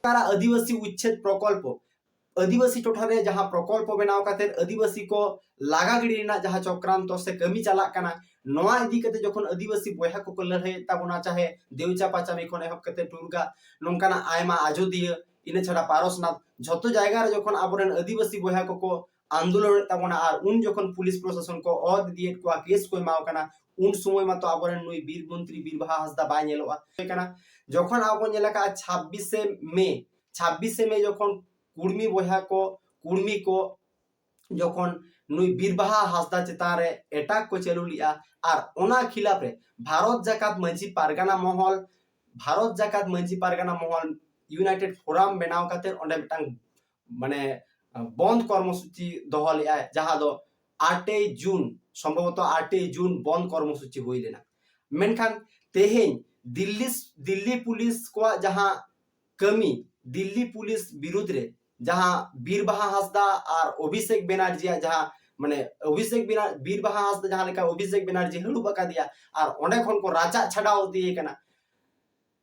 आदिवासी उच्छेद प्रकल्प आदिवासी टोठा रे जहां प्रकल्प बनाव काते आदिवासी को लागा गिड़ी ना जहां चक्रांत से कमी चला कना नोआ इदी कते जखन आदिवासी बयहा को लड़ाई ताबोना चाहे देवचा पाचामी खन एहब कते टुरगा नोंकाना आयमा आजोदिया इन छाड़ा पारसनाथ झतो जायगा रे जखन आबोरेन आदिवासी बयहा को आंदोलन ताबोना आर उन जखन पुलिस प्रशासन को अद दिए को केस को माव कना उन समय मा तो आबोरेन नुई वीर मंत्री बीरबाहा हांसदा बाय नेलोआ कना जखन आबो नेलाका 26 मई जखन कुर्मी बयहा को कुर्मी को जखन नुई बीरबाहा हांसदा चेतान रे एटाक को चालू लिया आर ओना खिलाफ रे भारत जाकात मंझी पारगाना महल यूनाइटेड फोरम बनाव काते ओंडे मिटांग माने बंद कर्मसूची दोहो लेआ जहां दो 8 जून संभवतः 8 जून बंद कर्मसूची हुई लेना मेनखान तेहेन दिल्ली पुलिस को जहां कमी दिल्ली पुलिस विरुद्ध रे जहां बीरबाहा हांसदा और अभिषेक बनर्जी जहां माने अभिषेक बीरबाहा हांसदा जहां लेका अभिषेक बनर्जी हड़ुब बका दिया और ओंडे खन को राजा छाड़ाव दिए कना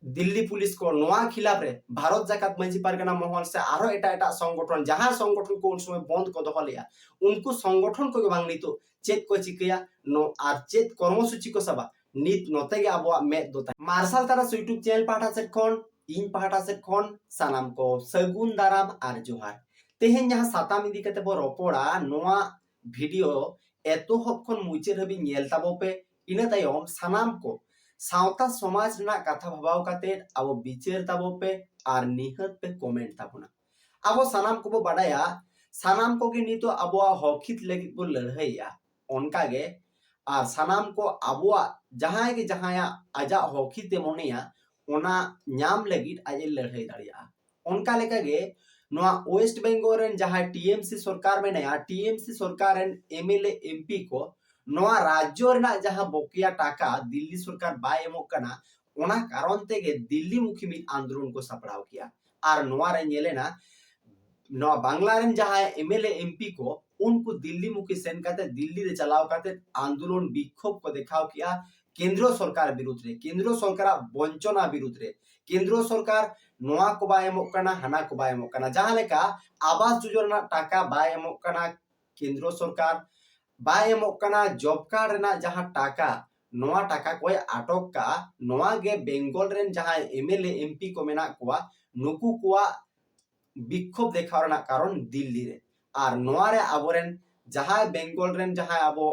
दिल्ली पुलिस को नोआ खिलाफ रे भारत जाकात मंझी पारगाना महल से आरो एटा संगठन जहां संगठन को उन समय बंद को दोहो लिया उनको संगठन को बांग नितो चेत को चिकया नो आर चेत कर्मसूची को सबा नित नोते गे आबो में दोता मार्शल तारा यूट्यूब चैनल पाठा सेट खन इन पाठा सेट खन सानाम को सगुन दाराम आर जोहार तेहेन जहां साताम इदी कते बो रोपोड़ा नोआ वीडियो एतोहब खन मुचे हबी नेल ताबो पे इना तायम सानाम को सावता समाज ना कथा भाबाव काते आबो बिचार ताबो पे आर निहत पे कमेंट ताबोना आबो सानाम को बो बाडाया सानाम को के नितो आबो हकित लगित बो लड़ाईया ओनका गे आर सानाम को आबो जहां के जहां आजा हकित मोनेया ओना नाम लगित आजे लड़ाई दाड़िया ओनका लेका गे नोआ वेस्ट बेंगल रेन जहां टीएमसी सरकार में नया टीएमसी सरकार रेन एमएलए एमपी को नोआ राज्य रेना जहां बकिया टाका दिल्ली सरकार बाय एमोक कना ओना कारण तेगे दिल्ली मुखी मिल आंदोलन को सपड़ाव किया आर नोआ रे नेलेना नोआ बांग्ला रेन जहां एमएलए एमपी को उनको दिल्ली मुखी सेन काते दिल्ली रे चलाव काते आंदोलन विक्षोभ को दिखाव किया केंद्र सरकार विरुद्ध रे केंद्र सरकार वंचना विरुद्ध रे केंद्र सरकार नोआ को बाय एमोक कना हाना को बाय एमोक कना जहां लेका आवास योजना टाका बाय एमोक कना केंद्र सरकार बाय एमोक कना जॉब कार्ड रेना जहां टाका नोआ टाका कोई आटक का नोआ गे बेंगल रेन जहां एमएलए एमपी को मेना कोआ नुकु कोआ विक्षोभ देखाव रेना कारण दिल्ली रे आर नोआ रे आबोरेन जहां बेंगल रेन जहां आबो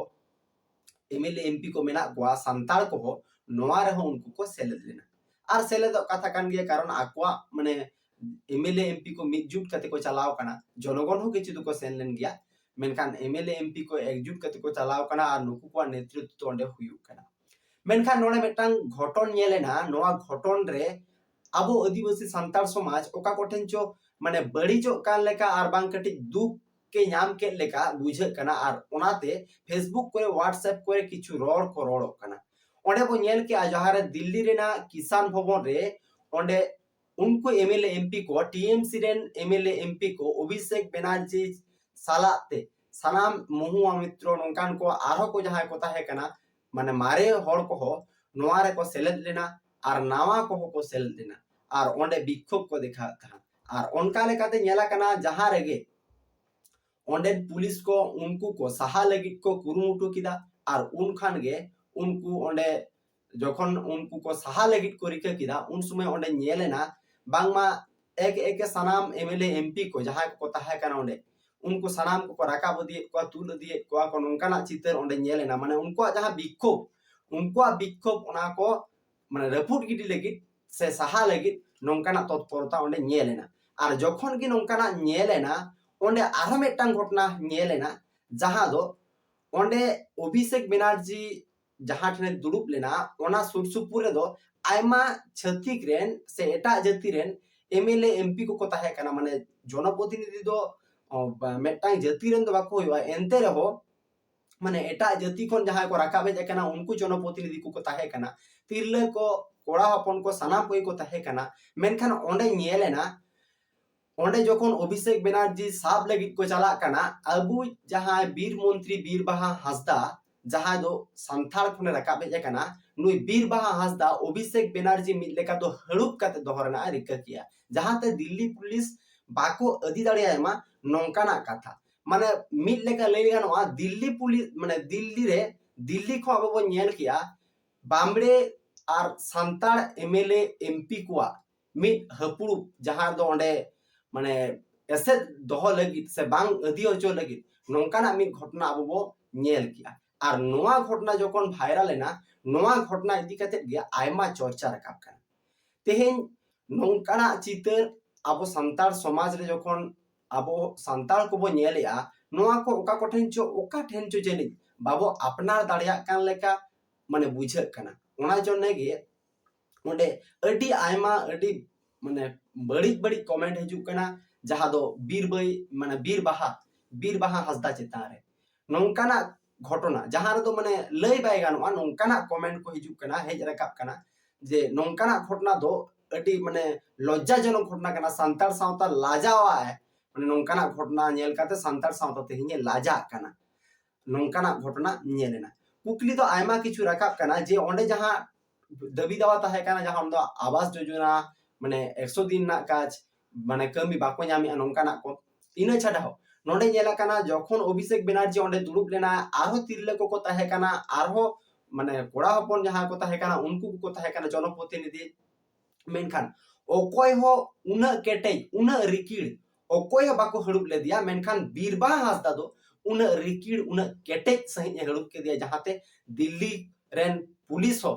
एमएलए एमपी को मेना कोआ संताल को हो नोआ रे हो उनको को सेलेद लेना आर सेलेद कथा कान गे कारण आकवा माने एमएलए एमपी को मिटजुट कते को चलाव कना जनगण हो किछु को सेन लेन गया मेनखान एमएलए एमपी को एकजुट कते को चलाव कना आर नुकु को नेतृत्व ओंडे हुयु कना मेनखान नोडे मेटांग घटन नेलेना नोआ घटन रे आबो आदिवासी संताल समाज ओका कोठेन चो माने बड़ीजो कान लेका आर बांग कटि दुख के नाम के लेका बुझे कना आर ओनाते फेसबुक को व्हाट्सएप को किछु रोड को रोड कना ओंडे बो नेल के आजहारे दिल्ली रेना किसान भवन रे ओंडे उनको एमएलए एमपी को टीएमसी रेन एमएलए एमपी को अभिषेक बनर्जी सालाते सानाम मुहुआ मित्र नोंकान को आरो को जहां को ताहे कना माने मारे हड़ को हो नोआ रे को सेलेद लेना आर नावा को सेलेद लेना आर ओंडे विक्षोभ को देखा था आर ओनका लेकाते नेला कना जहां रेगे ओंडे पुलिस को उनको को सहा लगित को कुरुमुटु किदा आर उन खान गे उनको ओंडे जखन उनको को सहा लगित को रिका किदा उन समय ओंडे नेलेना बांगमा एक सानाम एमएलए एमपी को जहां को ताहे कना ओंडे उनको सानाम को राकाब दिए को तुल दिए को नोंकाना चितर ओंडे नेलेना माने उनको जहां विक्षोभ ओना को माने रफुट गिडी लगित से सहा लगित नोंकाना तत्परता ओंडे नेलेना आर जखन कि नोंकाना नेलेना ओंडे आरो मेटांग घटना नेलेना जहां दो ओंडे अभिषेक बनर्जी जहां ठने दुड़ुब लेना ओना सुरसुपुर रे दो आयमा छतिक रेन से एटा जाति रेन एमएलए एमपी को ताहे कना माने जनप्रतिनिधि दो मेटांग जाति रेन दो बाको होया एनते रहो माने एटा जाति कोन जहां को राकाबे कना उनको जनप्रतिनिधि को ताहे कना तिरले को कोड़ा हपन को सानाम को ताहे कना मेनखान ओंडे नेलेना ओंडे जखन अभिषेक बनर्जी साब लगित को चला कना अबु जहां वीर मंत्री बीरबाहा हांसदा जहां दो संथाल खने राकाबे कना नुई बीरबाहा हांसदा अभिषेक बनर्जी मिद लेका दो हड़ुप काते दोहरना रिका किया जहाते दिल्ली पुलिस बाको अदी दाड़िया मा नोंकाना कथा माने मिड लेका लई गानोआ दिल्ली पुलिस माने दिल्ली खो अब बो नेल किया बामड़े और सांताड़ एमएलए एमपी कुआ मिड हपुड़ जहां दो ओंडे माने ऐसे दोहो लगी से बांग अदी होचो लगी नोंकाना मिड घटना अब बो नेल किया और नोआ घटना जखन भाइरल लेना नोआ घटना इदी कते गे आयमा चर्चा रकाब काना तेहेन नोंकाना चितर अब सांताड़ समाज रे जखन अब सांताड़ को बो नेलेआ नोआ को ओका ठेन चो जनी बाबो अपनार दाड़िया कान लेका माने बुझाक काना ओना जन्ने गे ओंडे अडी आयमा अडी माने बड़ी कमेंट हिजुक काना जहां दो बीर बाहा हसदा चेतान रे नोंकाना घटना जहां रे दो माने लई बाय गानोआ नोंकाना कमेंट को हिजुक काना हेज रकाब काना जे नोंकाना घटना दो अडी माने लज्जाजनक घटना काना सांताड़ सावता लाजावा है माने नोंकाना घटना नेल काते सांताड़ सावता तेहिने लाजा काना नोंकाना घटना नेलेना कुकली तो आयमा किछु रकाब काना जे ओंडे जहां दाबी दावा ताहे काना जहां दो आवास योजना माने 100 दिन ना काज माने कमी बाको ᱧᱟᱢᱮᱜᱼᱟ नोंकाना को इना छाडा हो नोंडे नेला काना जखन अभिषेक बनर्जी ओंडे दुड़ुब लेना आरो तिरले को ताहे काना आरो माने कोड़ा हपन जहां को ताहे काना उनको को ताहे काना जनप्रतिनिधि मेनखान ओकोय हो उना केटे उना रिकिड़ ओकोय बाको हड़ुब ले दिया मेनखान बीरबा हासदा दो उना रिकिड़ उना केटे सही हड़ुब के दिया जहाते दिल्ली रेन पुलिस हो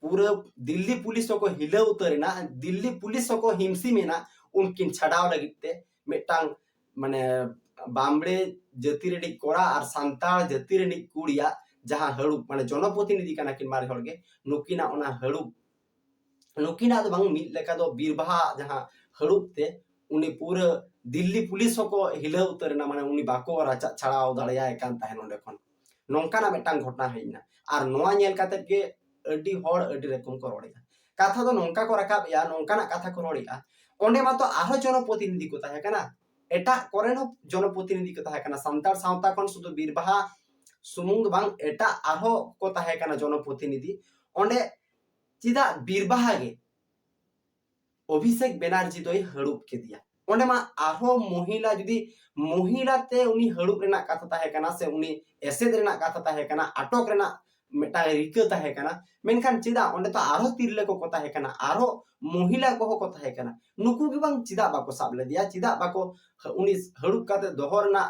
पूरा दिल्ली पुलिस को हिला उतरेना दिल्ली पुलिस को हिमसी मेना उनकिन छड़ाव लगिते मेटांग माने बामड़े जाति रेडी कोड़ा और सांताड़ जाति रेडी कुड़िया जहां हड़ुब माने जनप्रतिनिधि काना किन मारे हड़गे नुकिना ओना हड़ुब नुकिना दो बांग मिल लेका दो बीरबाहा जहां हड़ुब ते उनी पूरा दिल्ली पुलिस को हिला उतरेना माने उनी बाको राचा छड़ाव दाड़िया एकान ताहे नोंडे खन नोंकाना मेटांग घटना हेना और नोआ नेल काते के अडी होड़ अडी रकम को रोड़िया कथा तो नोंका को रकाब या नोंकाना कथा को रोड़िया ओंडे मा तो आरो जनप्रतिनिधि को ताहे काना एटा करेन जनप्रतिनिधि को ताहे काना सांताड़ सावता खन सुदु बीरबाहा सुमुंग बांग एटा आरो को ताहे काना जनप्रतिनिधि ओंडे चिदा बीरबाहा गे अभिषेक बनर्जी दोय हड़ुब के दिया ओंडे मा आरो महिला जुदी महिला ते उनी हड़ुब रेना कथा ताहे काना से उनी एसेद रेना कथा ताहे काना अटक रेना मेटा रिका ताहे काना मेनखान चिदा ओंडे तो आरो तिरले को ताहे काना आरो महिला को ताहे काना नुकु गे बांग चिदा बाको साब ले दिया चिदा बाको उनी हड़ुब काते दोहरना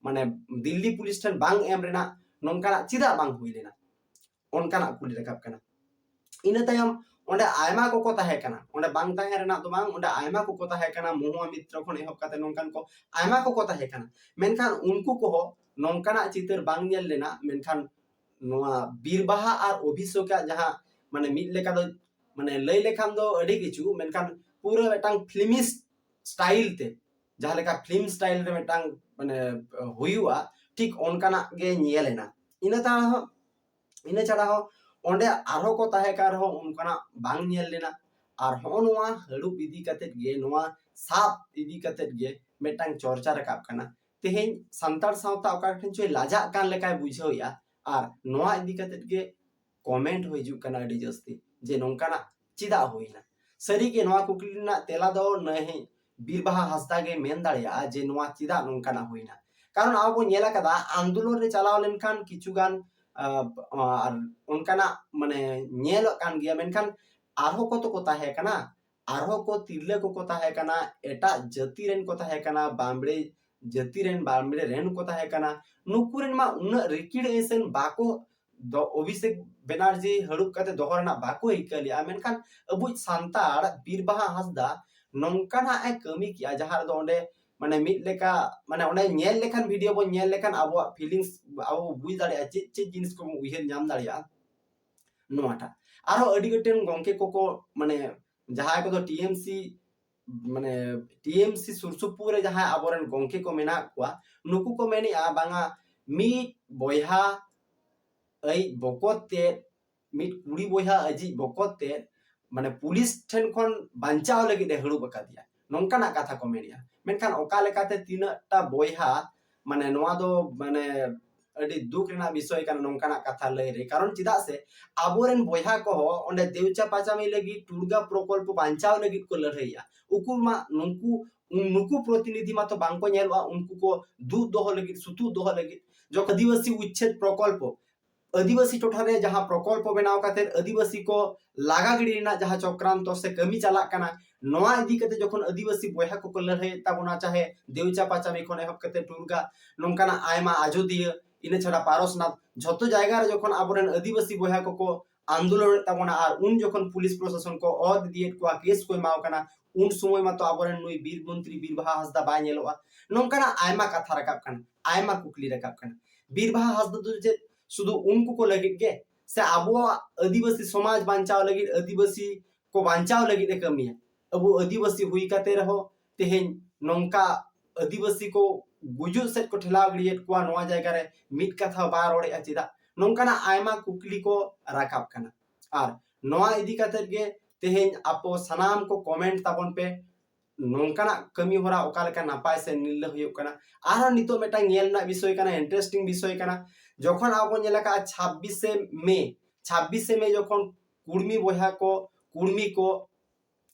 माने दिल्ली पुलिस ठन बांग एम रेना नोंकाना चिदा बांग हुई लेना ओनकाना कुली रकाब काना इना तायम ओंडे आयमा को ताहे काना ओंडे बांग ताहे रेना तो बांग ओंडे आयमा को ताहे काना मोहुआ मित्र खन एहब काते नोंकान को आयमा को ताहे काना मेनखान उनको को नोंकाना चितर बांग नेल लेना मेनखान नोआ बीरबाहा और अभिषेक जहां माने मिड लेका दो माने लई लेखान दो अडी किछु मेनखान पूरा मेटांग फिल्मी स्टाइल ते जहां लेका फिल्म स्टाइल रे मेटांग माने हुयुआ ठीक ओनकाना गे नेलेना इना छाड़ा हो ओंडे आरो को ताहे कार हो उनकाना बांग नेल लेना और हो नोआ हड़ुब इदी कते गे नोआ साप इदी कते गे मेटांग चर्चा रकाब काना तेहेन सांताड़ सावता ओका ठन चोय लाजा कान लेकाय बुझावया और नोआ इदी कते गे कमेंट हो हिजुक काना अडी जस्ती जे नोंकाना चिदा होइना सरी के नोआ कुकली ना तेला दो नहीं बीरबाहा हसदा गे मेन दाड़िया जे नोआ चिदा नोंकाना होइना कारण आबो नेला कदा आंदोलन रे चलाव लेनखान किछुगान उनकाना माने नेल कान गया मेनखान आरो को ताहे काना आरो को तिरले को ताहे काना एटा जाति रेन को ताहे काना बामड़े जाति रेन बामड़े रेन को ताहे काना नुकु रेन मा उन रिकिड एसन बाको दो अभिषेक बनर्जी हड़ुब काते दोहरना बाको इकलिया मेनखान अबु सांताड़ बीरबाहा हसदा नोंकाना ए कमी किया जहां दो ओंडे माने मिड लेका माने ओंडे नेल लेखान वीडियो बो नेल लेखान आबो फीलिंग्स आबो बुझ दाड़िया चे जिनिस को उइहर नाम दाड़िया नोआटा आरो अडी गटेन गंके को माने जहां को तो टीएमसी माने टीएमसी सुरसुपुर रे जहां आबोरन गंके को मेना कुआ नुकु को मेनी आ बांगा मिड बोयहा ऐ बकोते मिड कुड़ी बोयहा अजी बकोते माने पुलिस ठन खन बांचाव लगी दे हड़ुब का दिया नोंकाना कथा को मेनिया मेनखान ओका लेकाते तीनटा बोयहा माने नोआ दो माने अड़ी दुख रेना विषय काना नोंकाना कथा लय रे कारण चिदा से आबोरेन बोया को ओंडे देवचा पाचामी लगी टुडगा प्रकल्प बांचाव लगी को लड़ाइया उकुमा नुकु प्रतिनिधि मा तो बांको नेलवा उनको को दूध दोह लगी सुतु दोह लगी जो आदिवासी उच्छेद प्रकल्प आदिवासी टोठा रे जहां प्रकल्प बनाव काते आदिवासी को लागा गिड़ी ना जहां चक्रांत से कमी चला काना नोआ इदी कते जखन आदिवासी बोया को लड़ाई ताबोना चाहे देवचा पाचामी खन एहब कते टुरगा नोंकाना आयमा आजोदिया इने छड़ा पारसनाथ झतो जायगा रे जखन आबोरेन आदिवासी बोया को आंदोलन ताबोना आर उन जखन पुलिस प्रशासन को अद दिए को केस को माव काना उन समय मा तो आबोरेन नुई वीर मंत्री बीरबाहा हंसदा बा नेलोआ नोंकाना आयमा कथा रकाब काना आयमा कुकली रकाब काना बीरबाहा हंसदा तो जे शुद्ध उनको को लगित के से आबो आदिवासी समाज बांचाव लगित आदिवासी को बांचाव लगित कमी है अब आदिवासी हुई काते रहो तेहेन नोंका आदिवासी को गुजुल सेट को ठेलाव गिड़ियत को नोआ जायगा रे मिट कथा बा रोड़े चिदा नोंकाना आयमा कुकली को राकाब काना आर नोआ इदी काते गे तेहेन आपो सनाम को कमेंट ताबन पे नोंकाना कमी होरा ओका लेका नापाय से निल्ला हुयो काना आर नितो मेटा नेल ना विषय काना इंटरेस्टिंग विषय काना जखन आबो नेलाका 26 मई जखन कुर्मी बोया को कुर्मी को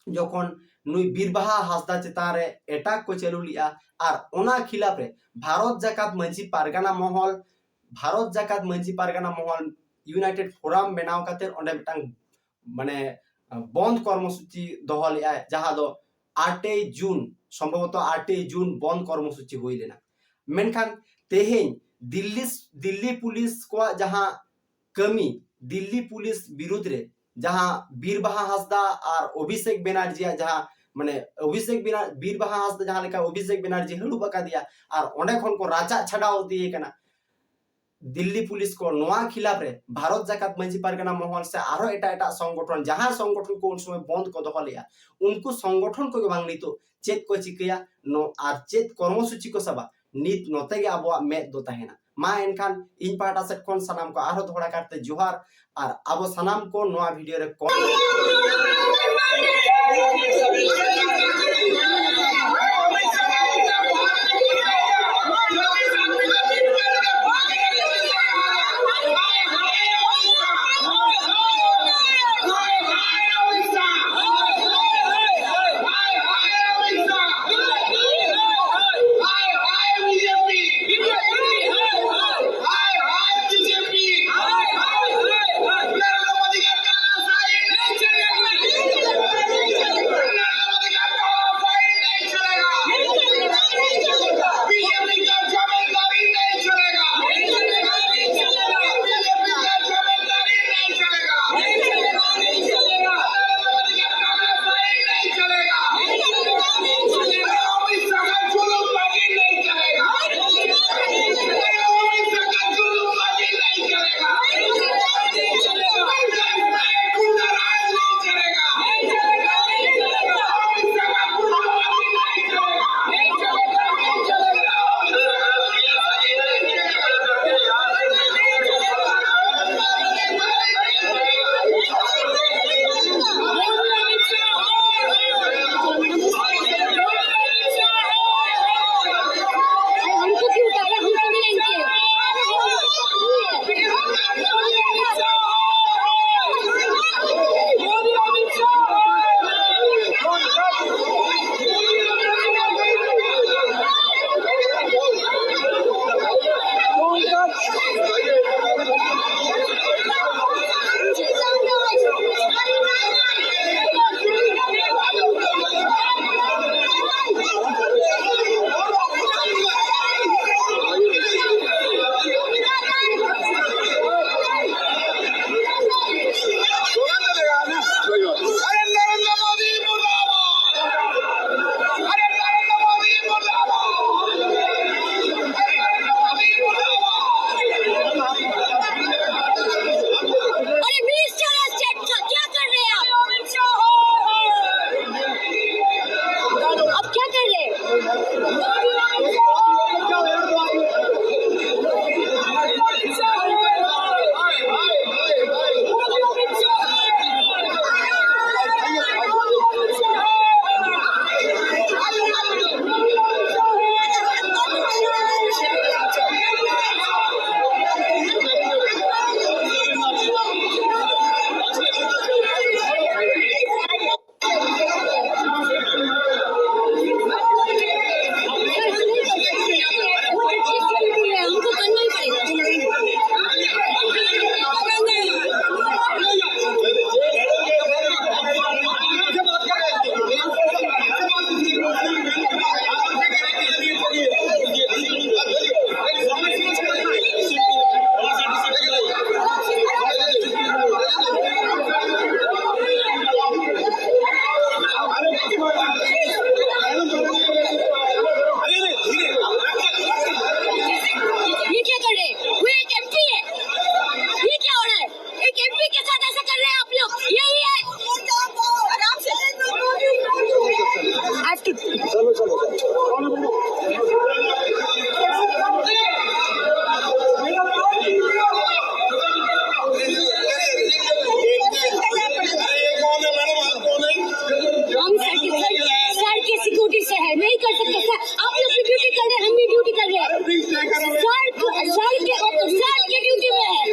जखन नुई बीरबाहा हंसदा चितान रे एटाक को चालू लिया आर ओना खिलाफ रे भारत जाकात मंजी पारगाना महल यूनाइटेड फोरम बनाव काते ओंडे मिटांग माने बंद कर्मसूची दोह लिया जहां दो 8 जून संभवतः 8 जून बंद कर्मसूची हुई लेना मेनखान तेहेन दिल्ली पुलिस को जहां कमी दिल्ली पुलिस विरुद्ध रे जहां बीरबाहा हंसदा और अभिषेक बनर्जी जहां माने अभिषेक बीरबाहा हंसदा जहां लेका अभिषेक बनर्जी हड़ू बका दिया और ओंडे खन को राचा छड़ाव दिए कना दिल्ली पुलिस को नोआ खिलाफ रे भारत जाकात मंजी पारगाना महल से आरो एटा संगठन जहां संगठन को उन समय बंद को दोह लिया उनको संगठन को बांगनी तो चेत को चिकया नो आर चेत कर्मसूची को सबा नित नोते गे आबो में दो तहेना मा एनखान इन पाटा सेट कोन सनाम को आरो धोड़ा करते जोहार और आबो सनाम को नोआ वीडियो रे